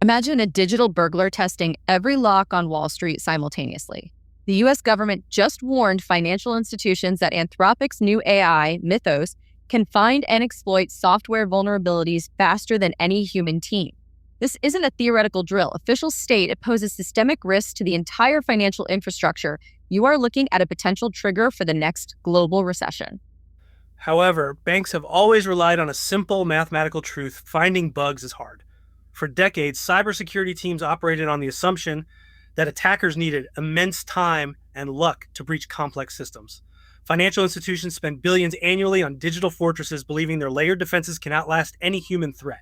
Imagine a digital burglar testing every lock on Wall Street simultaneously. The US government just warned financial institutions that Anthropic's new AI, Mythos, can find and exploit software vulnerabilities faster than any human team. This isn't a theoretical drill. Officials state it poses systemic risks to the entire financial infrastructure. You are looking at a potential trigger for the next global recession. However, banks have always relied on a simple mathematical truth: finding bugs is hard. For decades, cybersecurity teams operated on the assumption that attackers needed immense time and luck to breach complex systems. Financial institutions spend billions annually on digital fortresses, believing their layered defenses can outlast any human threat.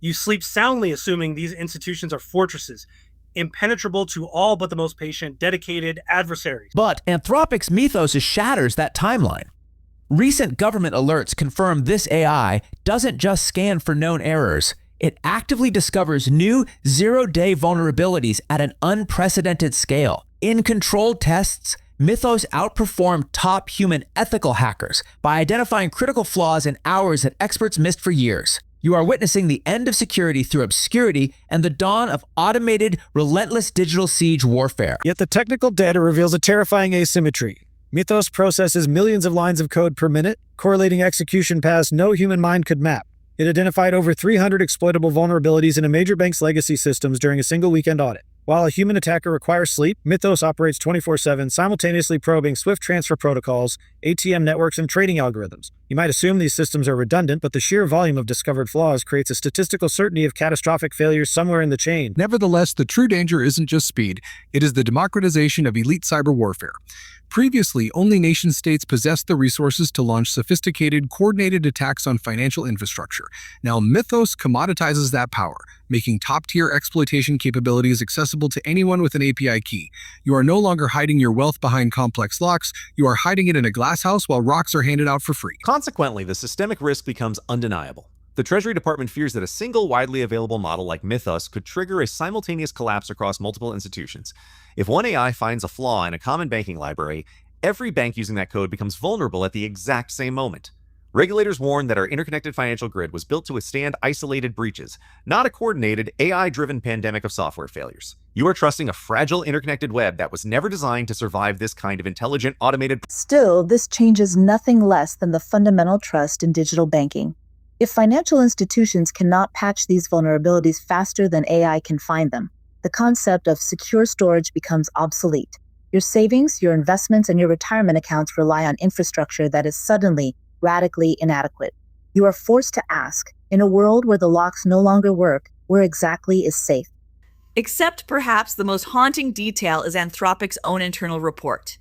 You sleep soundly assuming these institutions are fortresses, impenetrable to all but the most patient, dedicated adversaries. But Anthropic's Mythos shatters that timeline. Recent government alerts confirm this AI doesn't just scan for known errors. It actively discovers new zero-day vulnerabilities at an unprecedented scale. In controlled tests, Mythos outperformed top human ethical hackers by identifying critical flaws in hours that experts missed for years. You are witnessing the end of security through obscurity and the dawn of automated, relentless digital siege warfare. Yet the technical data reveals a terrifying asymmetry. Mythos processes millions of lines of code per minute, correlating execution paths no human mind could map. It identified over 300 exploitable vulnerabilities in a major bank's legacy systems during a single weekend audit. While a human attacker requires sleep, Mythos operates 24/7, simultaneously probing SWIFT transfer protocols, ATM networks, and trading algorithms. You might assume these systems are redundant, but the sheer volume of discovered flaws creates a statistical certainty of catastrophic failures somewhere in the chain. Nevertheless, the true danger isn't just speed, it is the democratization of elite cyber warfare. Previously, only nation-states possessed the resources to launch sophisticated, coordinated attacks on financial infrastructure. Now, Mythos commoditizes that power, making top-tier exploitation capabilities accessible to anyone with an API key. You are no longer hiding your wealth behind complex locks, you are hiding it in a glasshouse while rocks are handed out for free. Consequently, the systemic risk becomes undeniable. The Treasury Department fears that a single widely available model like Mythos could trigger a simultaneous collapse across multiple institutions. If one AI finds a flaw in a common banking library, every bank using that code becomes vulnerable at the exact same moment. Regulators warn that our interconnected financial grid was built to withstand isolated breaches, not a coordinated, AI-driven pandemic of software failures. You are trusting a fragile, interconnected web that was never designed to survive this kind of intelligent, automated... Still, this changes nothing less than the fundamental trust in digital banking. If financial institutions cannot patch these vulnerabilities faster than AI can find them, the concept of secure storage becomes obsolete. Your savings, your investments, and your retirement accounts rely on infrastructure that is suddenly radically inadequate. You are forced to ask, in a world where the locks no longer work, where exactly is safe? Except perhaps the most haunting detail is Anthropic's own internal report.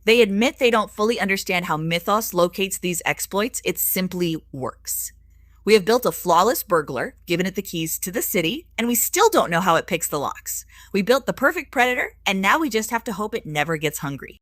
They admit they don't fully understand how Mythos locates these exploits, it simply works. We have built a flawless burglar, given it the keys to the city, and we still don't know how it picks the locks. We built the perfect predator, and now we just have to hope it never gets hungry.